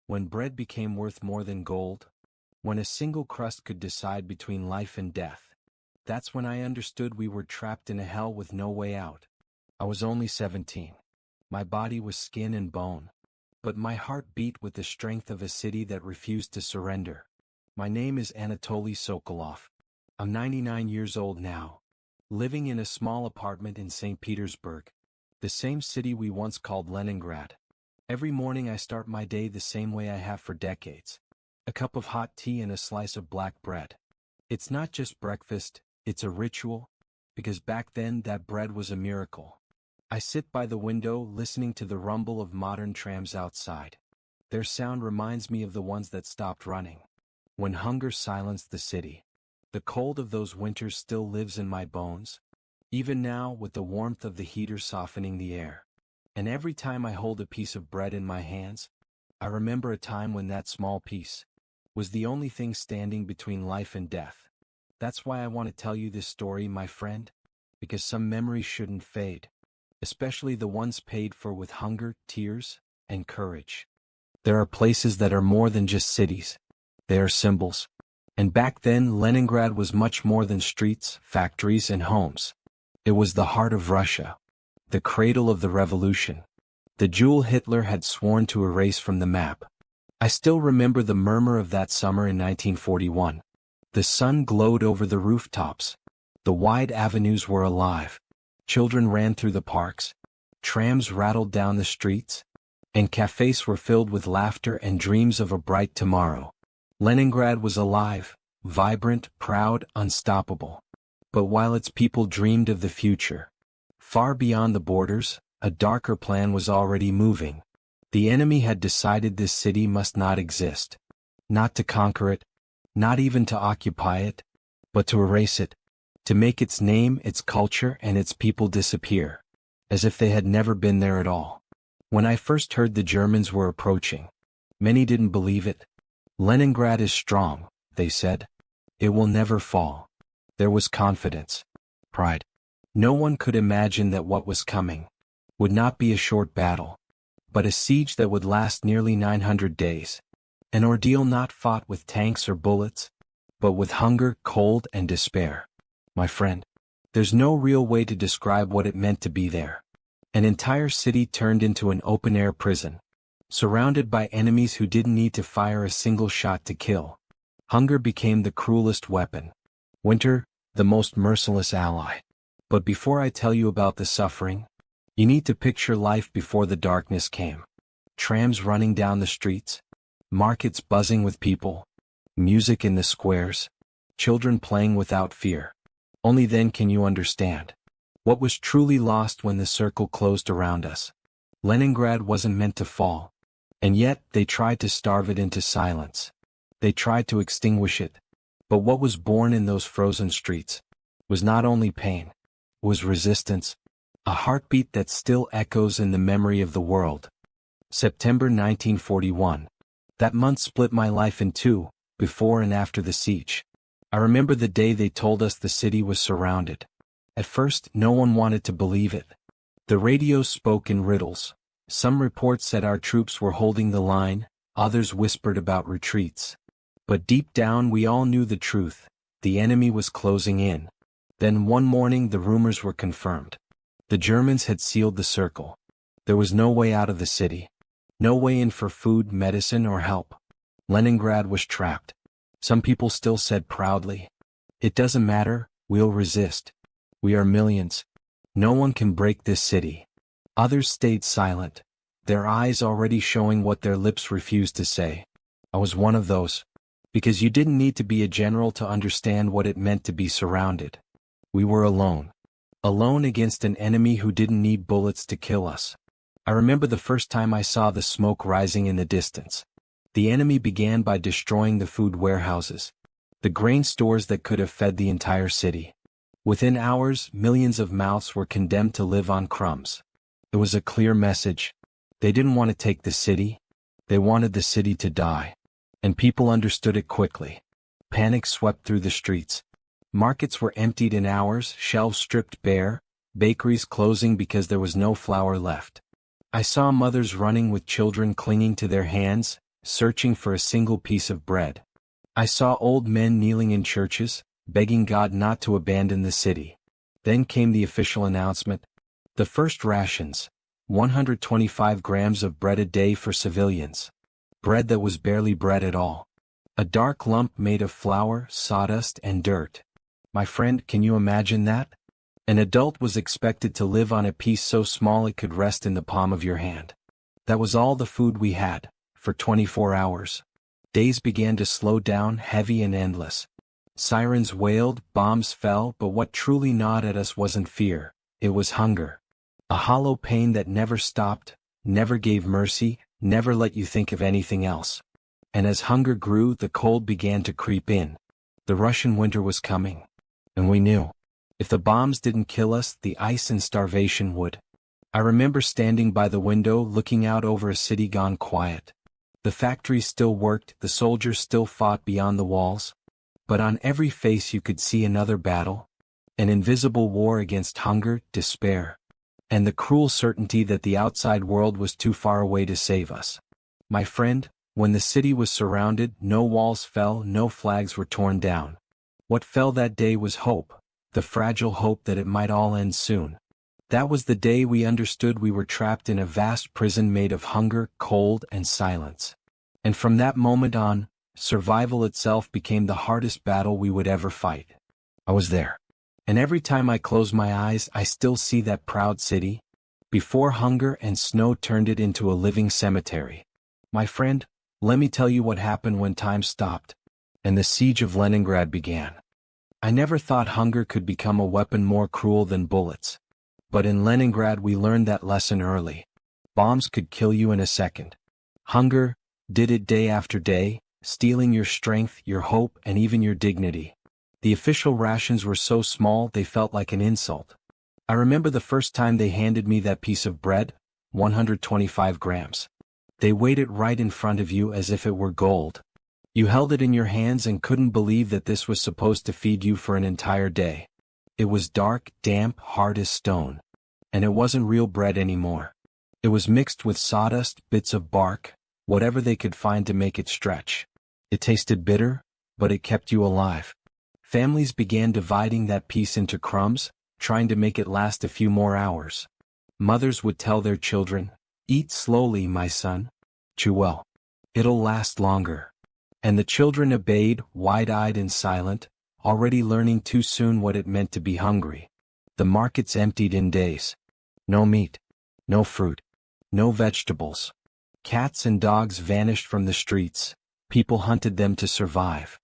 when bread became worth more than gold, when a single crust could decide between life and death. That's when I understood we were trapped in a hell with no way out. I was only 17. My body was skin and bone, but my heart beat with the strength of a city that refused to surrender. My name is Anatoly Sokolov. I'm 99 years old now, living in a small apartment in St. Petersburg, the same city we once called Leningrad. Every morning I start my day the same way I have for decades. A cup of hot tea and a slice of black bread. It's not just breakfast, it's a ritual, because back then that bread was a miracle. I sit by the window listening to the rumble of modern trams outside. Their sound reminds me of the ones that stopped running, when hunger silenced the city. The cold of those winters still lives in my bones, even now with the warmth of the heater softening the air. And every time I hold a piece of bread in my hands, I remember a time when that small piece was the only thing standing between life and death. That's why I want to tell you this story, my friend, because some memories shouldn't fade, especially the ones paid for with hunger, tears, and courage. There are places that are more than just cities. They are symbols. And back then, Leningrad was much more than streets, factories, and homes. It was the heart of Russia, the cradle of the revolution, the jewel Hitler had sworn to erase from the map. I still remember the murmur of that summer in 1941. The sun glowed over the rooftops. The wide avenues were alive. Children ran through the parks. Trams rattled down the streets. And cafes were filled with laughter and dreams of a bright tomorrow. Leningrad was alive, vibrant, proud, unstoppable. But while its people dreamed of the future, far beyond the borders, a darker plan was already moving. The enemy had decided this city must not exist. Not to conquer it, not even to occupy it, but to erase it, to make its name, its culture, and its people disappear, as if they had never been there at all. When I first heard the Germans were approaching, many didn't believe it. Leningrad is strong, they said. It will never fall. There was confidence, pride. No one could imagine that what was coming would not be a short battle, but a siege that would last nearly 900 days. An ordeal not fought with tanks or bullets, but with hunger, cold, and despair. My friend, there's no real way to describe what it meant to be there. An entire city turned into an open-air prison, surrounded by enemies who didn't need to fire a single shot to kill. Hunger became the cruelest weapon. Winter, the most merciless ally. But before I tell you about the suffering, you need to picture life before the darkness came. Trams running down the streets, markets buzzing with people, music in the squares, children playing without fear. Only then can you understand what was truly lost when the circle closed around us. Leningrad wasn't meant to fall, and yet they tried to starve it into silence. They tried to extinguish it. But what was born in those frozen streets was not only pain, it was resistance, a heartbeat that still echoes in the memory of the world. September 1941. That month split my life in two, before and after the siege. I remember the day they told us the city was surrounded. At first, no one wanted to believe it. The radio spoke in riddles. Some reports said our troops were holding the line, others whispered about retreats. But deep down we all knew the truth. The enemy was closing in. Then one morning the rumors were confirmed. The Germans had sealed the circle. There was no way out of the city. No way in for food, medicine, or help. Leningrad was trapped. Some people still said proudly, "It doesn't matter, we'll resist. We are millions. No one can break this city." Others stayed silent, their eyes already showing what their lips refused to say. I was one of those. Because you didn't need to be a general to understand what it meant to be surrounded. We were alone. Alone against an enemy who didn't need bullets to kill us. I remember the first time I saw the smoke rising in the distance. The enemy began by destroying the food warehouses, the grain stores that could have fed the entire city. Within hours, millions of mouths were condemned to live on crumbs. It was a clear message. They didn't want to take the city. They wanted the city to die. And people understood it quickly. Panic swept through the streets. Markets were emptied in hours, shelves stripped bare, bakeries closing because there was no flour left. I saw mothers running with children clinging to their hands, searching for a single piece of bread. I saw old men kneeling in churches, begging God not to abandon the city. Then came the official announcement. The first rations, 125 grams of bread a day for civilians. Bread that was barely bread at all. A dark lump made of flour, sawdust, and dirt. My friend, can you imagine that? An adult was expected to live on a piece so small it could rest in the palm of your hand. That was all the food we had, for 24 hours. Days began to slow down, heavy and endless. Sirens wailed, bombs fell, but what truly gnawed at us wasn't fear, it was hunger. A hollow pain that never stopped, never gave mercy, never let you think of anything else. And as hunger grew, the cold began to creep in. The Russian winter was coming. And we knew. If the bombs didn't kill us, the ice and starvation would. I remember standing by the window looking out over a city gone quiet. The factories still worked, the soldiers still fought beyond the walls. But on every face you could see another battle. An invisible war against hunger, despair, and the cruel certainty that the outside world was too far away to save us. My friend, when the city was surrounded, no walls fell, no flags were torn down. What fell that day was hope, the fragile hope that it might all end soon. That was the day we understood we were trapped in a vast prison made of hunger, cold, and silence. And from that moment on, survival itself became the hardest battle we would ever fight. I was there. And every time I close my eyes, I still see that proud city. Before hunger and snow turned it into a living cemetery. My friend, let me tell you what happened when time stopped, and the siege of Leningrad began. I never thought hunger could become a weapon more cruel than bullets. But in Leningrad we learned that lesson early. Bombs could kill you in a second. Hunger did it day after day, stealing your strength, your hope, and even your dignity. The official rations were so small they felt like an insult. I remember the first time they handed me that piece of bread, 125 grams. They weighed it right in front of you as if it were gold. You held it in your hands and couldn't believe that this was supposed to feed you for an entire day. It was dark, damp, hard as stone. And it wasn't real bread anymore. It was mixed with sawdust, bits of bark, whatever they could find to make it stretch. It tasted bitter, but it kept you alive. Families began dividing that piece into crumbs, trying to make it last a few more hours. Mothers would tell their children, "Eat slowly, my son. Chew well. It'll last longer." And the children obeyed, wide-eyed and silent, already learning too soon what it meant to be hungry. The markets emptied in days. No meat. No fruit. No vegetables. Cats and dogs vanished from the streets. People hunted them to survive.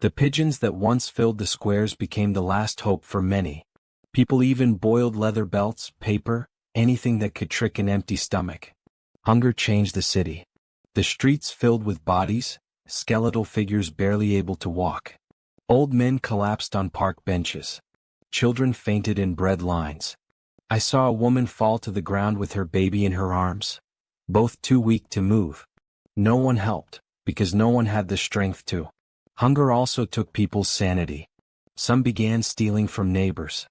The pigeons that once filled the squares became the last hope for many. People even boiled leather belts, paper, anything that could trick an empty stomach. Hunger changed the city. The streets filled with bodies, skeletal figures barely able to walk. Old men collapsed on park benches. Children fainted in bread lines. I saw a woman fall to the ground with her baby in her arms, both too weak to move. No one helped, because no one had the strength to. Hunger also took people's sanity. Some began stealing from neighbors.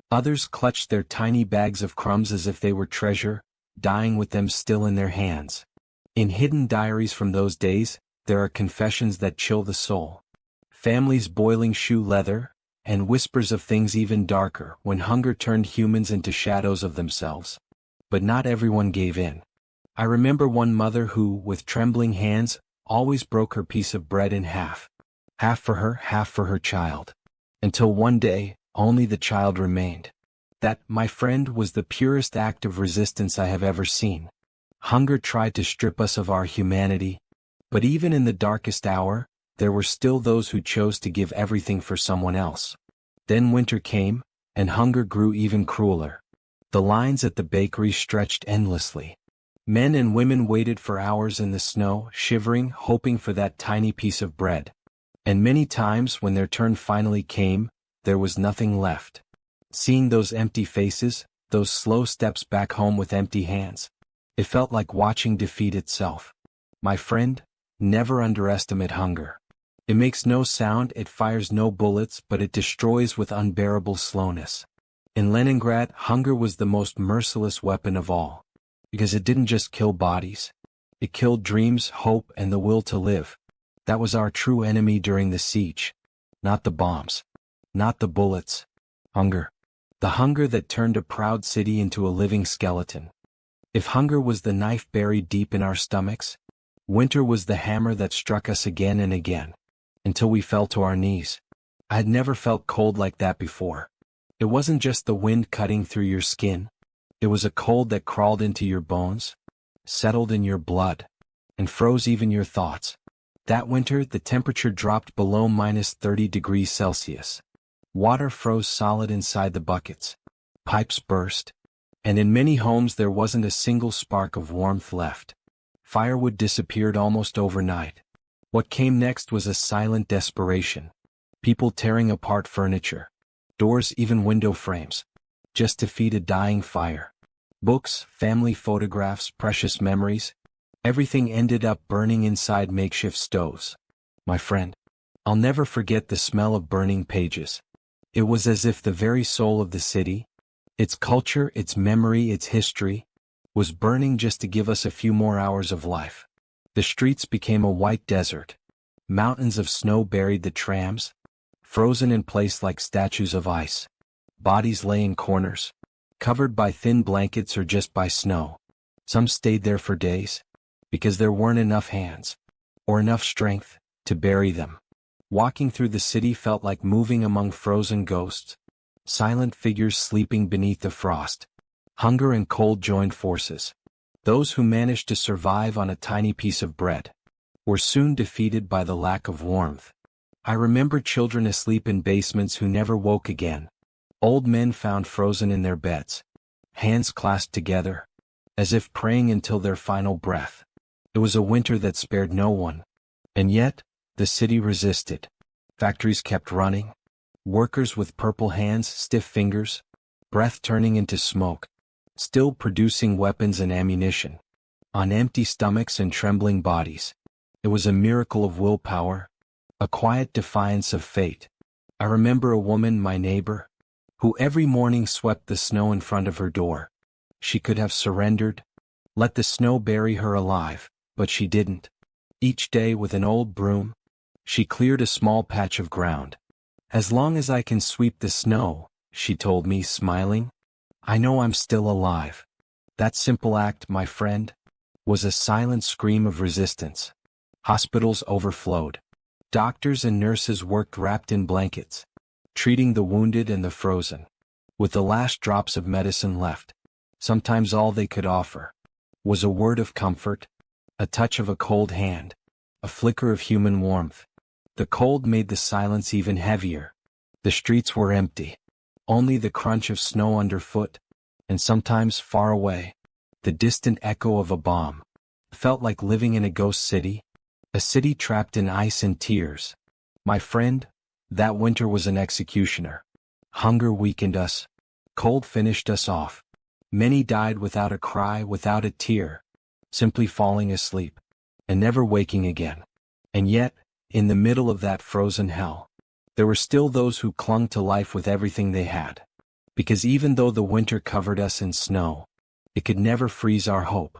Others clutched their tiny bags of crumbs as if they were treasure, dying with them still in their hands. In hidden diaries from those days, there are confessions that chill the soul. Families boiling shoe leather, and whispers of things even darker when hunger turned humans into shadows of themselves. But not everyone gave in. I remember one mother who, with trembling hands, always broke her piece of bread in half. Half for her child. Until one day, only the child remained. That, my friend, was the purest act of resistance I have ever seen. Hunger tried to strip us of our humanity, but even in the darkest hour, there were still those who chose to give everything for someone else. Then winter came, and hunger grew even crueler. The lines at the bakery stretched endlessly. Men and women waited for hours in the snow, shivering, hoping for that tiny piece of bread. And many times when their turn finally came, there was nothing left. Seeing those empty faces, those slow steps back home with empty hands, it felt like watching defeat itself. My friend, never underestimate hunger. It makes no sound, it fires no bullets, but it destroys with unbearable slowness. In Leningrad, hunger was the most merciless weapon of all. Because it didn't just kill bodies. It killed dreams, hope, and the will to live. That was our true enemy during the siege. Not the bombs. Not the bullets. Hunger. The hunger that turned a proud city into a living skeleton. If hunger was the knife buried deep in our stomachs, winter was the hammer that struck us again and again, until we fell to our knees. I had never felt cold like that before. It wasn't just the wind cutting through your skin. It was a cold that crawled into your bones, settled in your blood, and froze even your thoughts. That winter, the temperature dropped below -30 degrees Celsius. Water froze solid inside the buckets. Pipes burst. And in many homes there wasn't a single spark of warmth left. Firewood disappeared almost overnight. What came next was a silent desperation. People tearing apart furniture, doors, even window frames, just to feed a dying fire. Books, family photographs, precious memories, everything ended up burning inside makeshift stoves. My friend, I'll never forget the smell of burning pages. It was as if the very soul of the city, its culture, its memory, its history, was burning just to give us a few more hours of life. The streets became a white desert. Mountains of snow buried the trams, frozen in place like statues of ice. Bodies lay in corners, covered by thin blankets or just by snow. Some stayed there for days, because there weren't enough hands, or enough strength, to bury them. Walking through the city felt like moving among frozen ghosts, silent figures sleeping beneath the frost. Hunger and cold joined forces. Those who managed to survive on a tiny piece of bread were soon defeated by the lack of warmth. I remember children asleep in basements who never woke again. Old men found frozen in their beds, hands clasped together, as if praying until their final breath. It was a winter that spared no one. And yet, the city resisted. Factories kept running. Workers with purple hands, stiff fingers, breath turning into smoke, still producing weapons and ammunition. On empty stomachs and trembling bodies. It was a miracle of willpower, a quiet defiance of fate. I remember a woman, my neighbor, who every morning swept the snow in front of her door. She could have surrendered, let the snow bury her alive, but she didn't. Each day with an old broom, she cleared a small patch of ground. As long as I can sweep the snow, she told me, smiling, I know I'm still alive. That simple act, my friend, was a silent scream of resistance. Hospitals overflowed. Doctors and nurses worked wrapped in blankets, treating the wounded and the frozen. With the last drops of medicine left, sometimes all they could offer was a word of comfort, a touch of a cold hand, a flicker of human warmth. The cold made the silence even heavier. The streets were empty. Only the crunch of snow underfoot, and sometimes far away, the distant echo of a bomb. Felt like living in a ghost city, a city trapped in ice and tears. My friend, that winter was an executioner. Hunger weakened us. Cold finished us off. Many died without a cry, without a tear, simply falling asleep, and never waking again. And yet, in the middle of that frozen hell, there were still those who clung to life with everything they had. Because even though the winter covered us in snow, it could never freeze our hope.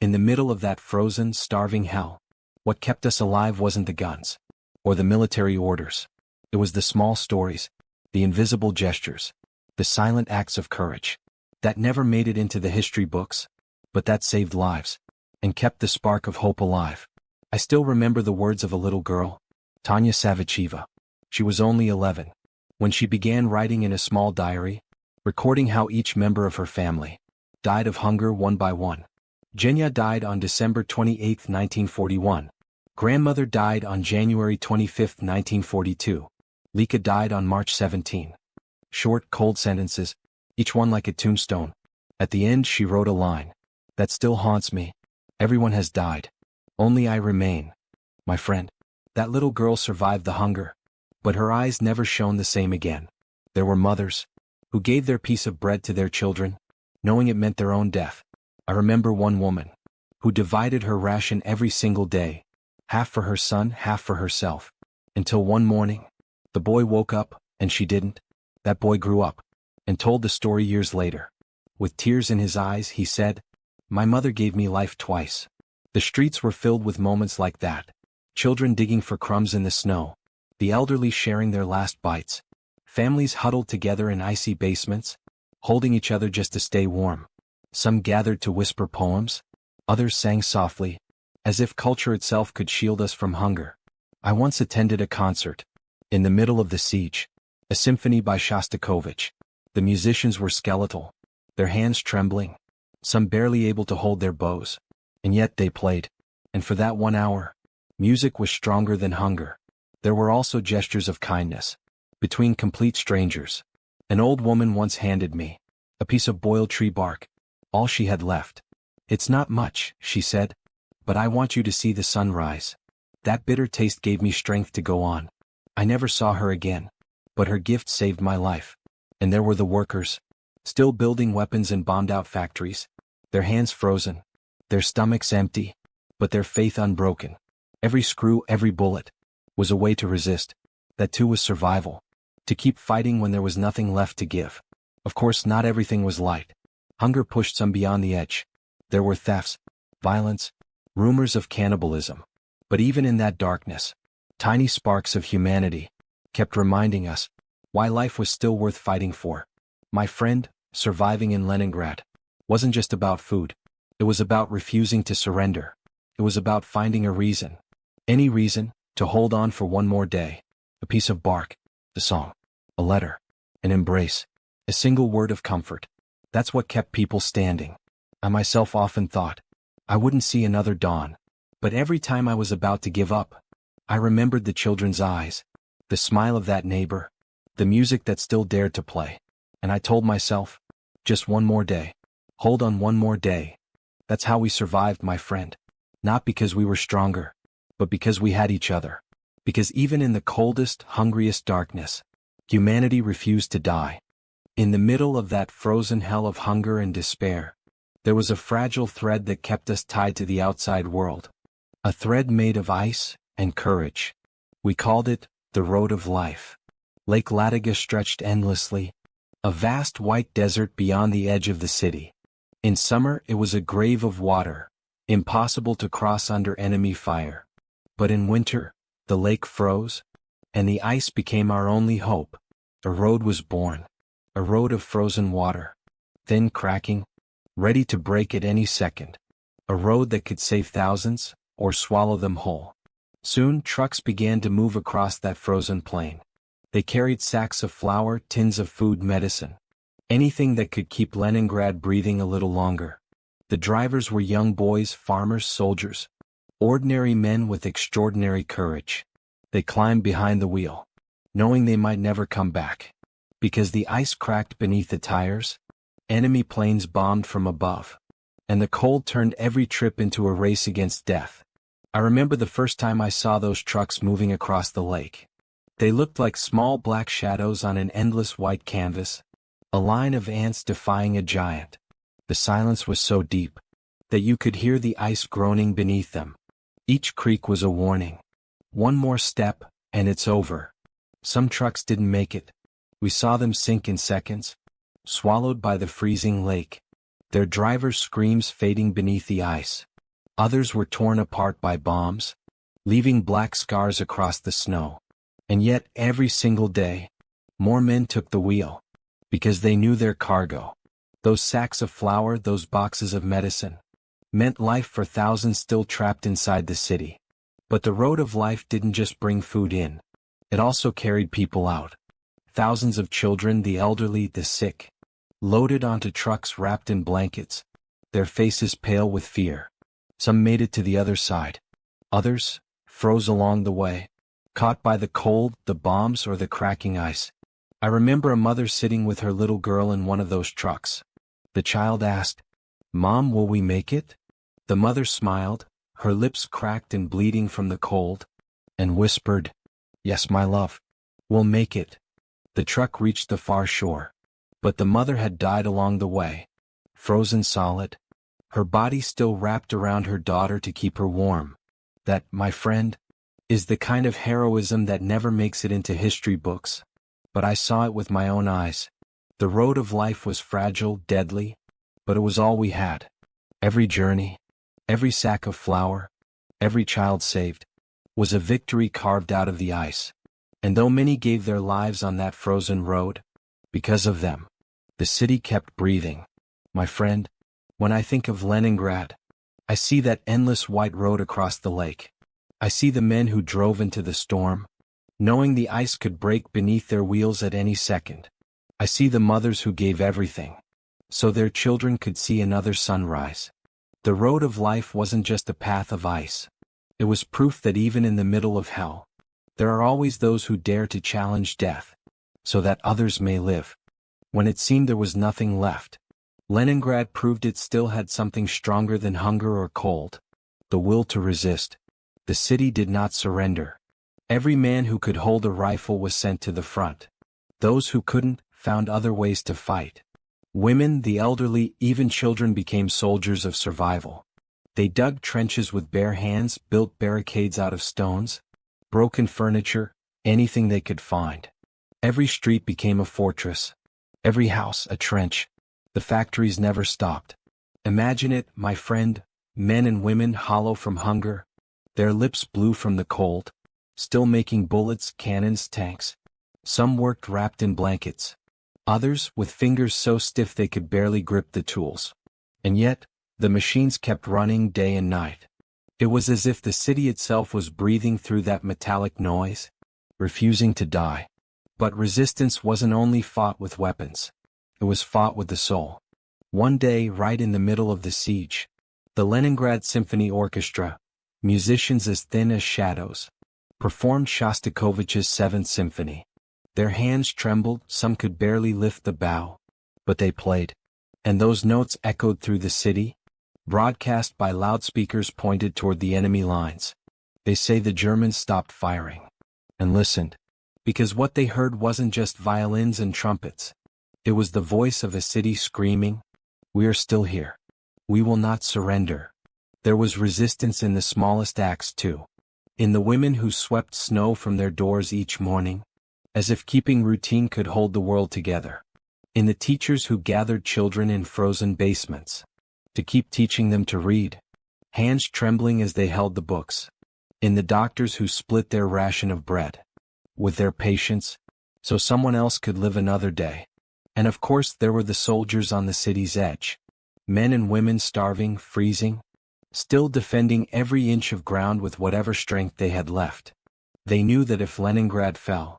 In the middle of that frozen, starving hell, what kept us alive wasn't the guns, or the military orders. It was the small stories, the invisible gestures, the silent acts of courage, that never made it into the history books, but that saved lives, and kept the spark of hope alive. I still remember the words of a little girl, Tanya Savicheva. She was only 11, when she began writing in a small diary, recording how each member of her family died of hunger one by one. Genya died on December 28, 1941. Grandmother died on January 25, 1942. Lika died on March 17. Short, cold sentences, each one like a tombstone. At the end she wrote a line that still haunts me. Everyone has died. Only I remain. My friend, that little girl survived the hunger, but her eyes never shone the same again. There were mothers who gave their piece of bread to their children, knowing it meant their own death. I remember one woman who divided her ration every single day, half for her son, half for herself, until one morning, the boy woke up, and she didn't. That boy grew up, and told the story years later. With tears in his eyes, he said, "My mother gave me life twice. The streets were filled with moments like that. Children digging for crumbs in the snow. The elderly sharing their last bites. Families huddled together in icy basements, holding each other just to stay warm. Some gathered to whisper poems. Others sang softly, as if culture itself could shield us from hunger. I once attended a concert. In the middle of the siege. A symphony by Shostakovich. The musicians were skeletal, their hands trembling, some barely able to hold their bows. And yet they played. And for that 1 hour, music was stronger than hunger. There were also gestures of kindness. Between complete strangers. An old woman once handed me a piece of boiled tree bark. All she had left. "It's not much," she said, "but I want you to see the sun rise." That bitter taste gave me strength to go on. I never saw her again. But her gift saved my life. And there were the workers, still building weapons in bombed-out factories, their hands frozen, their stomachs empty, but their faith unbroken. Every screw, every bullet, was a way to resist. That too was survival. To keep fighting when there was nothing left to give. Of course, not everything was light. Hunger pushed some beyond the edge. There were thefts, violence, rumors of cannibalism. But even in that darkness, tiny sparks of humanity kept reminding us why life was still worth fighting for. My friend, surviving in Leningrad, wasn't just about food. It was about refusing to surrender. It was about finding a reason. Any reason, to hold on for one more day. A piece of bark, a song, a letter, an embrace, a single word of comfort. That's what kept people standing. I myself often thought I wouldn't see another dawn. But every time I was about to give up, I remembered the children's eyes, the smile of that neighbor, the music that still dared to play. And I told myself, just one more day. Hold on one more day. That's how we survived, my friend. Not because we were stronger, but because we had each other. Because even in the coldest, hungriest darkness, humanity refused to die. In the middle of that frozen hell of hunger and despair, there was a fragile thread that kept us tied to the outside world. A thread made of ice and courage. We called it the Road of Life. Lake Ladoga stretched endlessly, a vast white desert beyond the edge of the city. In summer it was a grave of water, impossible to cross under enemy fire. But in winter, the lake froze, and the ice became our only hope. A road was born, a road of frozen water, thin, cracking, ready to break at any second. A road that could save thousands, or swallow them whole. Soon trucks began to move across that frozen plain. They carried sacks of flour, tins of food, medicine. Anything that could keep Leningrad breathing a little longer. The drivers were young boys, farmers, soldiers. Ordinary men with extraordinary courage. They climbed behind the wheel, knowing they might never come back. Because the ice cracked beneath the tires, enemy planes bombed from above. And the cold turned every trip into a race against death. I remember the first time I saw those trucks moving across the lake. They looked like small black shadows on an endless white canvas, a line of ants defying a giant. The silence was so deep that you could hear the ice groaning beneath them. Each creak was a warning. One more step, and it's over. Some trucks didn't make it. We saw them sink in seconds, swallowed by the freezing lake, their drivers' screams fading beneath the ice. Others were torn apart by bombs, leaving black scars across the snow. And yet, every single day, more men took the wheel, because they knew their cargo. Those sacks of flour, those boxes of medicine, meant life for thousands still trapped inside the city. But the Road of Life didn't just bring food in. It also carried people out. Thousands of children, the elderly, the sick, loaded onto trucks wrapped in blankets, their faces pale with fear. Some made it to the other side. Others froze along the way, caught by the cold, the bombs, or the cracking ice. I remember a mother sitting with her little girl in one of those trucks. The child asked, "Mom, will we make it?" The mother smiled, her lips cracked and bleeding from the cold, and whispered, "Yes, my love, we'll make it." The truck reached the far shore, but the mother had died along the way, frozen solid, her body still wrapped around her daughter to keep her warm. That, my friend, is the kind of heroism that never makes it into history books. But I saw it with my own eyes. The Road of Life was fragile, deadly, but it was all we had. Every journey, Every sack of flour, every child saved, was a victory carved out of the ice. And though many gave their lives on that frozen road, because of them, the city kept breathing. My friend, when I think of Leningrad, I see that endless white road across the lake. I see the men who drove into the storm, knowing the ice could break beneath their wheels at any second. I see the mothers who gave everything, so their children could see another sunrise. The road of life wasn't just a path of ice. It was proof that even in the middle of hell, there are always those who dare to challenge death, so that others may live. When it seemed there was nothing left, Leningrad proved it still had something stronger than hunger or cold: the will to resist. The city did not surrender. Every man who could hold a rifle was sent to the front. Those who couldn't found other ways to fight. Women, the elderly, even children became soldiers of survival. They dug trenches with bare hands, built barricades out of stones, broken furniture, anything they could find. Every street became a fortress, every house a trench. The factories never stopped. Imagine it, my friend, men and women hollow from hunger, their lips blue from the cold, still making bullets, cannons, tanks. Some worked wrapped in blankets, others with fingers so stiff they could barely grip the tools. And yet, the machines kept running day and night. It was as if the city itself was breathing through that metallic noise, refusing to die. But resistance wasn't only fought with weapons. It was fought with the soul. One day, right in the middle of the siege, the Leningrad Symphony Orchestra, musicians as thin as shadows, performed Shostakovich's Seventh Symphony. Their hands trembled, some could barely lift the bow, but they played. And those notes echoed through the city, broadcast by loudspeakers pointed toward the enemy lines. They say the Germans stopped firing and listened, because what they heard wasn't just violins and trumpets. It was the voice of a city screaming, "We are still here. We will not surrender." There was resistance in the smallest acts too. In the women who swept snow from their doors each morning, as if keeping routine could hold the world together. In the teachers who gathered children in frozen basements, to keep teaching them to read, hands trembling as they held the books. In the doctors who split their ration of bread with their patients, so someone else could live another day. And of course there were the soldiers on the city's edge, men and women starving, freezing, still defending every inch of ground with whatever strength they had left. They knew that if Leningrad fell,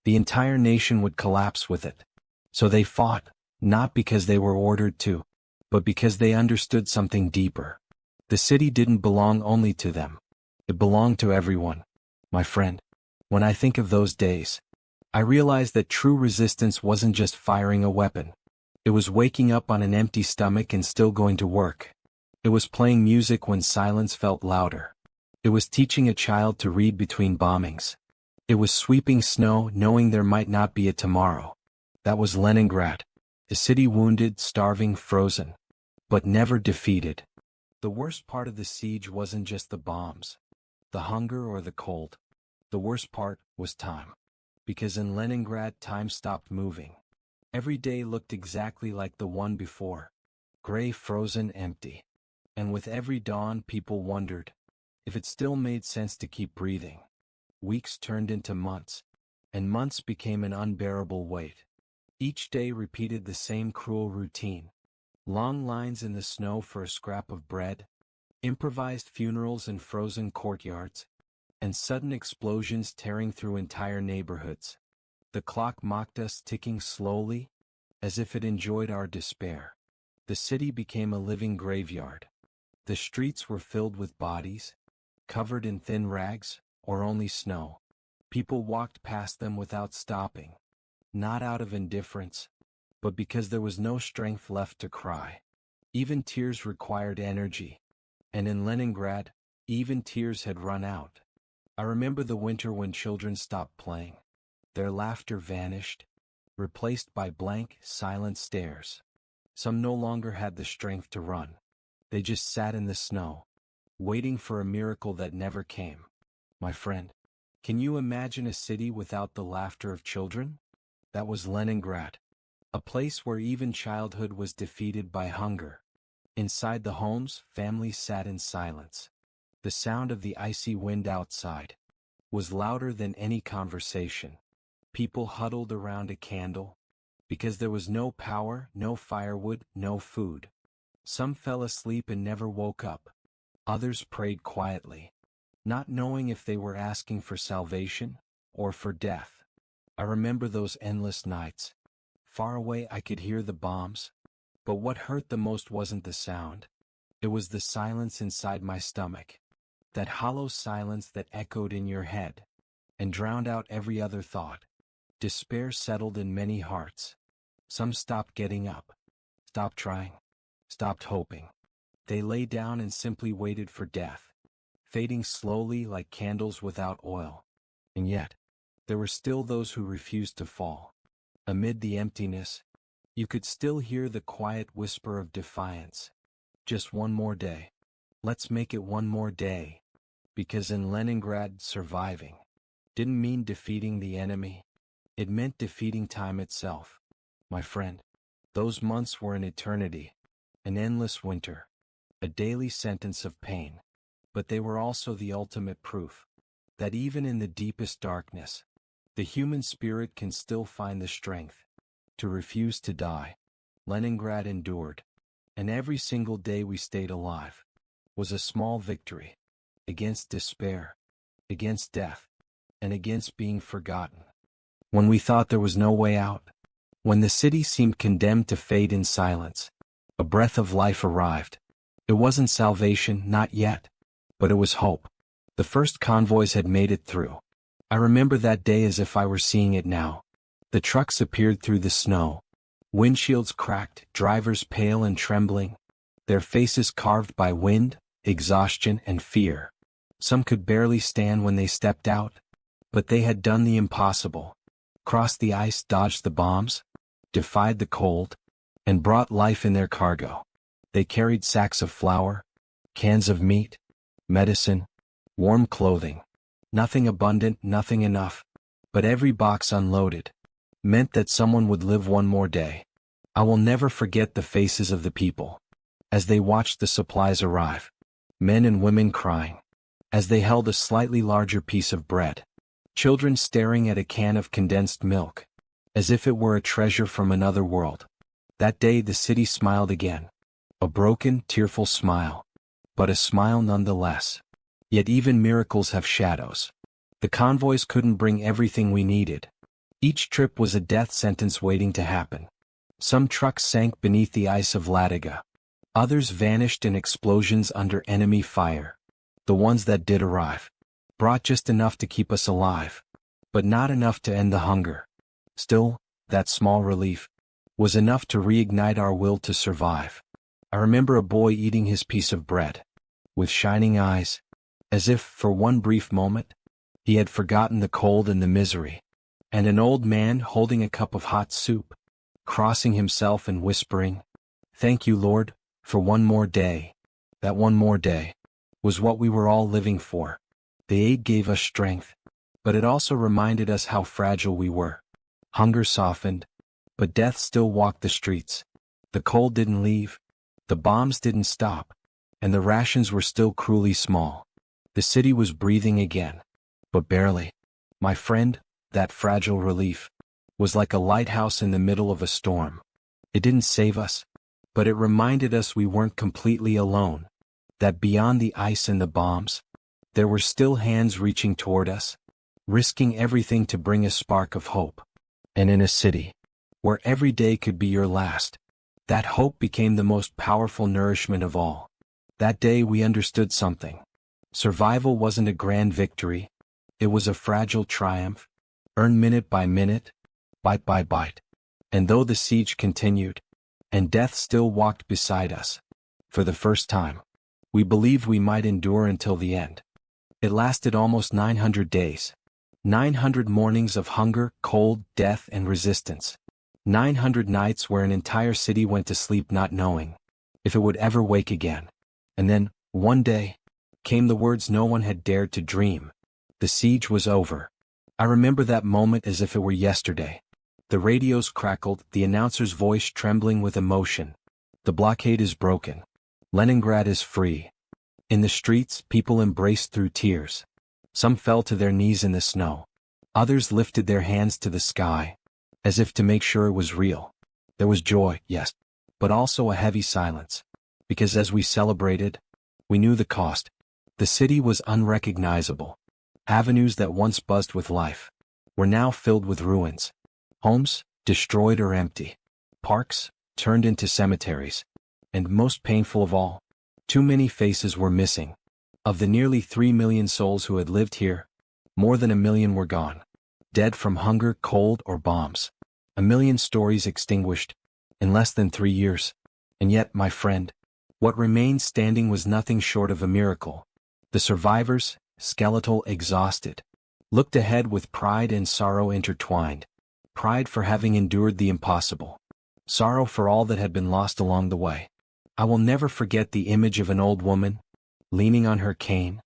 the entire nation would collapse with it. So they fought, not because they were ordered to, but because they understood something deeper. The city didn't belong only to them. It belonged to everyone. My friend, when I think of those days, I realize that true resistance wasn't just firing a weapon. It was waking up on an empty stomach and still going to work. It was playing music when silence felt louder. It was teaching a child to read between bombings. It was sweeping snow knowing there might not be a tomorrow. That was Leningrad, a city wounded, starving, frozen, but never defeated. The worst part of the siege wasn't just the bombs, the hunger or the cold. The worst part was time. Because in Leningrad time stopped moving. Every day looked exactly like the one before. Gray, frozen, empty. And with every dawn people wondered if it still made sense to keep breathing. Weeks turned into months, and months became an unbearable weight. Each day repeated the same cruel routine. Long lines in the snow for a scrap of bread, improvised funerals in frozen courtyards, and sudden explosions tearing through entire neighborhoods. The clock mocked us, ticking slowly, as if it enjoyed our despair. The city became a living graveyard. The streets were filled with bodies, covered in thin rags, or only snow. People walked past them without stopping, not out of indifference, but because there was no strength left to cry. Even tears required energy, and in Leningrad, even tears had run out. I remember the winter when children stopped playing. Their laughter vanished, replaced by blank, silent stares. Some no longer had the strength to run. They just sat in the snow, waiting for a miracle that never came. My friend, can you imagine a city without the laughter of children? That was Leningrad, a place where even childhood was defeated by hunger. Inside the homes, families sat in silence. The sound of the icy wind outside was louder than any conversation. People huddled around a candle, because there was no power, no firewood, no food. Some fell asleep and never woke up. Others prayed quietly, not knowing if they were asking for salvation or for death. I remember those endless nights. Far away I could hear the bombs, but what hurt the most wasn't the sound. It was the silence inside my stomach. That hollow silence that echoed in your head and drowned out every other thought. Despair settled in many hearts. Some stopped getting up, stopped trying, stopped hoping. They lay down and simply waited for death, fading slowly like candles without oil. And yet, there were still those who refused to fall. Amid the emptiness, you could still hear the quiet whisper of defiance. Just one more day. Let's make it one more day. Because in Leningrad, surviving didn't mean defeating the enemy. It meant defeating time itself. My friend, those months were an eternity, an endless winter, a daily sentence of pain. But they were also the ultimate proof that even in the deepest darkness, the human spirit can still find the strength to refuse to die. Leningrad endured, and every single day we stayed alive was a small victory against despair, against death, and against being forgotten. When we thought there was no way out, when the city seemed condemned to fade in silence, a breath of life arrived. It wasn't salvation, not yet, but it was hope. The first convoys had made it through. I remember that day as if I were seeing it now. The trucks appeared through the snow. Windshields cracked, drivers pale and trembling, their faces carved by wind, exhaustion, and fear. Some could barely stand when they stepped out, but they had done the impossible. Crossed the ice, dodged the bombs, defied the cold, and brought life in their cargo. They carried sacks of flour, cans of meat, medicine, warm clothing. Nothing abundant, nothing enough, but every box unloaded meant that someone would live one more day. I will never forget the faces of the people as they watched the supplies arrive, men and women crying as they held a slightly larger piece of bread, children staring at a can of condensed milk as if it were a treasure from another world. That day the city smiled again, a broken, tearful smile, but a smile nonetheless. Yet even miracles have shadows. The convoys couldn't bring everything we needed. Each trip was a death sentence waiting to happen. Some trucks sank beneath the ice of Lataga. Others vanished in explosions under enemy fire. The ones that did arrive brought just enough to keep us alive, but not enough to end the hunger. Still, that small relief was enough to reignite our will to survive. I remember a boy eating his piece of bread, with shining eyes, as if, for one brief moment, he had forgotten the cold and the misery, and an old man holding a cup of hot soup, crossing himself and whispering, "Thank you, Lord, for one more day." That one more day was what we were all living for. The aid gave us strength, but it also reminded us how fragile we were. Hunger softened, but death still walked the streets. The cold didn't leave, the bombs didn't stop, and the rations were still cruelly small. The city was breathing again, but barely. My friend, that fragile relief was like a lighthouse in the middle of a storm. It didn't save us, but it reminded us we weren't completely alone, that beyond the ice and the bombs, there were still hands reaching toward us, risking everything to bring a spark of hope. And in a city where every day could be your last, that hope became the most powerful nourishment of all. That day we understood something. Survival wasn't a grand victory, it was a fragile triumph, earned minute by minute, bite by bite. And though the siege continued, and death still walked beside us, for the first time, we believed we might endure until the end. It lasted almost 900 days. 900 mornings of hunger, cold, death, and resistance. 900 nights where an entire city went to sleep not knowing if it would ever wake again. And then, one day, came the words no one had dared to dream. The siege was over. I remember that moment as if it were yesterday. The radios crackled, the announcer's voice trembling with emotion. The blockade is broken. Leningrad is free. In the streets, people embraced through tears. Some fell to their knees in the snow. Others lifted their hands to the sky, as if to make sure it was real. There was joy, yes, but also a heavy silence. Because as we celebrated, we knew the cost. The city was unrecognizable. Avenues that once buzzed with life were now filled with ruins. Homes, destroyed or empty. Parks, turned into cemeteries. And most painful of all, too many faces were missing. Of the nearly 3 million souls who had lived here, more than 1 million were gone. Dead from hunger, cold, or bombs. 1 million stories extinguished in less than 3 years. And yet, my friend, what remained standing was nothing short of a miracle. The survivors, skeletal, exhausted, looked ahead with pride and sorrow intertwined. Pride for having endured the impossible. Sorrow for all that had been lost along the way. I will never forget the image of an old woman, leaning on her cane,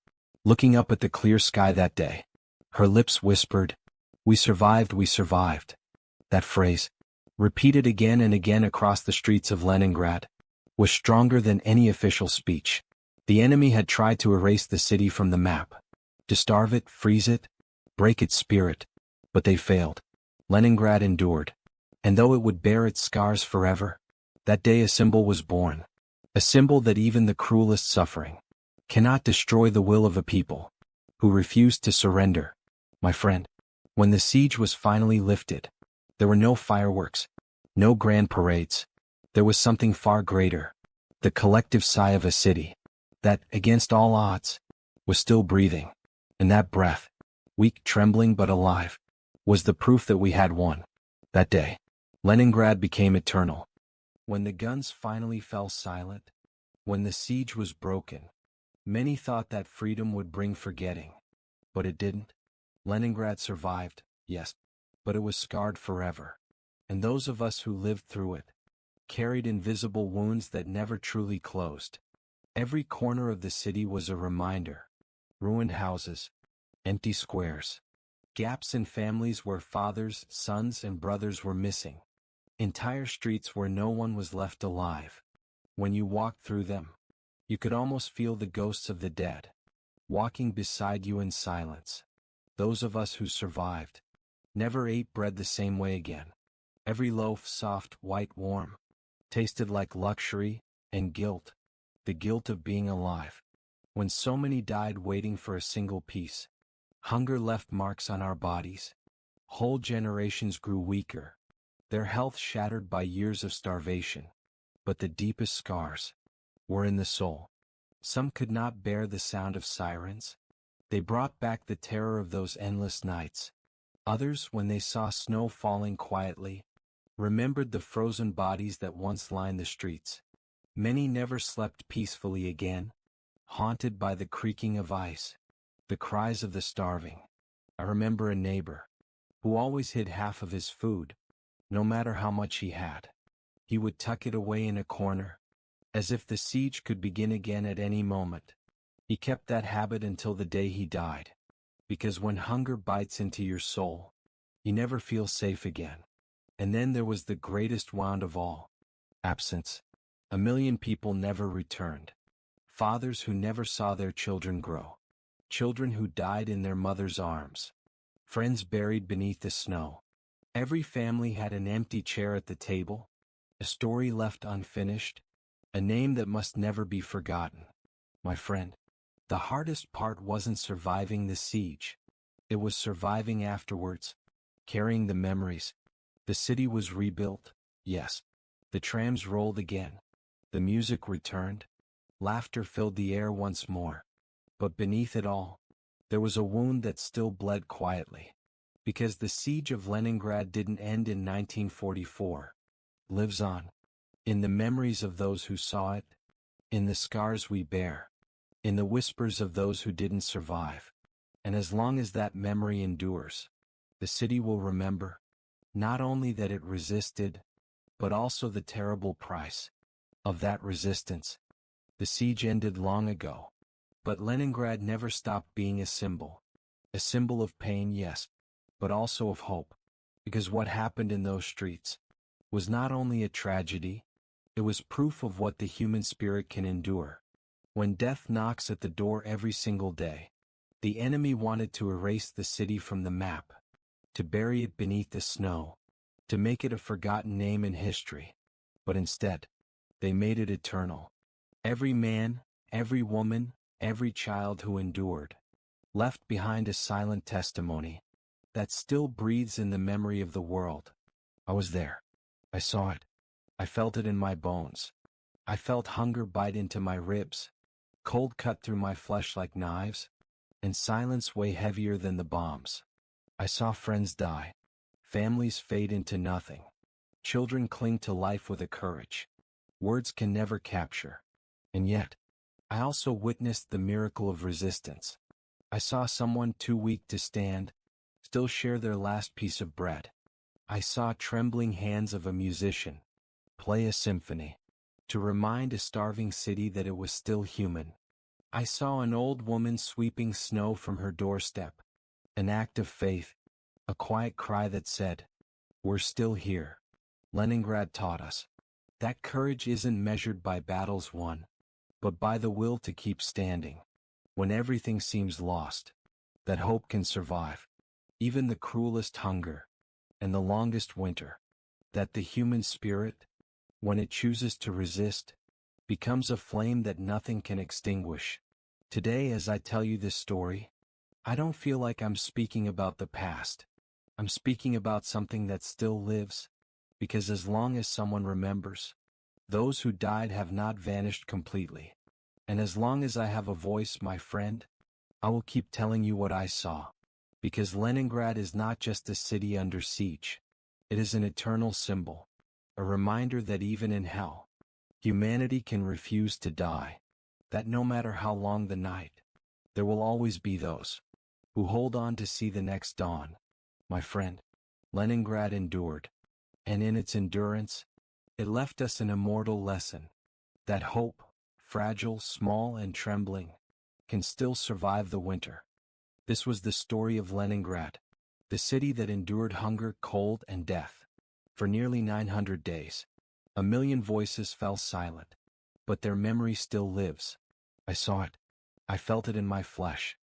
looking up at the clear sky that day. Her lips whispered, "We survived, we survived." That phrase, repeated again and again across the streets of Leningrad, was stronger than any official speech. The enemy had tried to erase the city from the map, to starve it, freeze it, break its spirit, but they failed. Leningrad endured, and though it would bear its scars forever, that day a symbol was born. A symbol that even the cruelest suffering cannot destroy the will of a people who refused to surrender. My friend, when the siege was finally lifted, there were no fireworks, no grand parades. There was something far greater. The collective sigh of a city that, against all odds, was still breathing. And that breath, weak, trembling but alive, was the proof that we had won. That day, Leningrad became eternal. When the guns finally fell silent, when the siege was broken, many thought that freedom would bring forgetting. But it didn't. Leningrad survived, yes, but it was scarred forever. And those of us who lived through it carried invisible wounds that never truly closed. Every corner of the city was a reminder. Ruined houses, empty squares, gaps in families where fathers, sons, and brothers were missing. Entire streets where no one was left alive. When you walked through them, you could almost feel the ghosts of the dead, walking beside you in silence. Those of us who survived never ate bread the same way again. Every loaf, soft, white, warm, tasted like luxury and guilt, the guilt of being alive. When so many died waiting for a single piece, hunger left marks on our bodies. Whole generations grew weaker, their health shattered by years of starvation. But the deepest scars were in the soul. Some could not bear the sound of sirens. They brought back the terror of those endless nights. Others, when they saw snow falling quietly, remembered the frozen bodies that once lined the streets. Many never slept peacefully again, haunted by the creaking of ice, the cries of the starving. I remember a neighbor who always hid half of his food, no matter how much he had. He would tuck it away in a corner, as if the siege could begin again at any moment. He kept that habit until the day he died, because when hunger bites into your soul, you never feel safe again. And then there was the greatest wound of all, absence. 1 million people never returned. Fathers who never saw their children grow. Children who died in their mother's arms. Friends buried beneath the snow. Every family had an empty chair at the table, a story left unfinished, a name that must never be forgotten. My friend, the hardest part wasn't surviving the siege. It was surviving afterwards, carrying the memories. The city was rebuilt, yes. The trams rolled again. The music returned. Laughter filled the air once more. But beneath it all, there was a wound that still bled quietly. Because the siege of Leningrad didn't end in 1944. It lives on. In the memories of those who saw it. In the scars we bear. In the whispers of those who didn't survive. And as long as that memory endures, the city will remember, not only that it resisted, but also the terrible price of that resistance. The siege ended long ago, but Leningrad never stopped being a symbol of pain, yes, but also of hope, because what happened in those streets was not only a tragedy, It was proof of what the human spirit can endure. When death knocks at the door every single day, the enemy wanted to erase the city from the map, to bury it beneath the snow, to make it a forgotten name in history. But instead, they made it eternal. Every man, every woman, every child who endured, left behind a silent testimony that still breathes in the memory of the world. I was there. I saw it. I felt it in my bones. I felt hunger bite into my ribs, cold cut through my flesh like knives, and silence weigh heavier than the bombs. I saw friends die, families fade into nothing, children cling to life with a courage words can never capture. And yet, I also witnessed the miracle of resistance. I saw someone too weak to stand still share their last piece of bread. I saw trembling hands of a musician play a symphony to remind a starving city that it was still human. I saw an old woman sweeping snow from her doorstep, an act of faith, a quiet cry that said, "We're still here." Leningrad taught us that courage isn't measured by battles won, but by the will to keep standing. When everything seems lost, that hope can survive, even the cruelest hunger and the longest winter. That the human spirit, when it chooses to resist, becomes a flame that nothing can extinguish. Today, as I tell you this story, I don't feel like I'm speaking about the past. I'm speaking about something that still lives, because as long as someone remembers, those who died have not vanished completely. And as long as I have a voice, my friend, I will keep telling you what I saw. Because Leningrad is not just a city under siege. It is an eternal symbol, a reminder that even in hell, humanity can refuse to die, that no matter how long the night, there will always be those who hold on to see the next dawn. My friend, Leningrad endured, and in its endurance, it left us an immortal lesson, that hope, fragile, small, and trembling, can still survive the winter. This was the story of Leningrad, the city that endured hunger, cold, and death. For nearly 900 days, 1,000,000 voices fell silent, but their memory still lives. I saw it. I felt it in my flesh.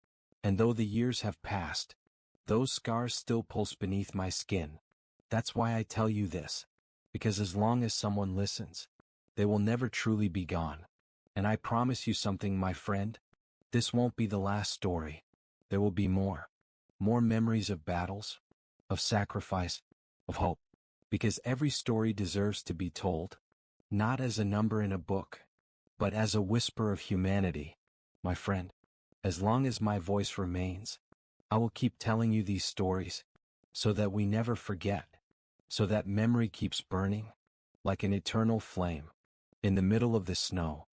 And though the years have passed, those scars still pulse beneath my skin. That's why I tell you this, because as long as someone listens, they will never truly be gone. And I promise you something, my friend, this won't be the last story. There will be more. More memories of battles, of sacrifice, of hope. Because every story deserves to be told, not as a number in a book, but as a whisper of humanity. My friend, as long as my voice remains, I will keep telling you these stories, so that we never forget, so that memory keeps burning, like an eternal flame, in the middle of the snow.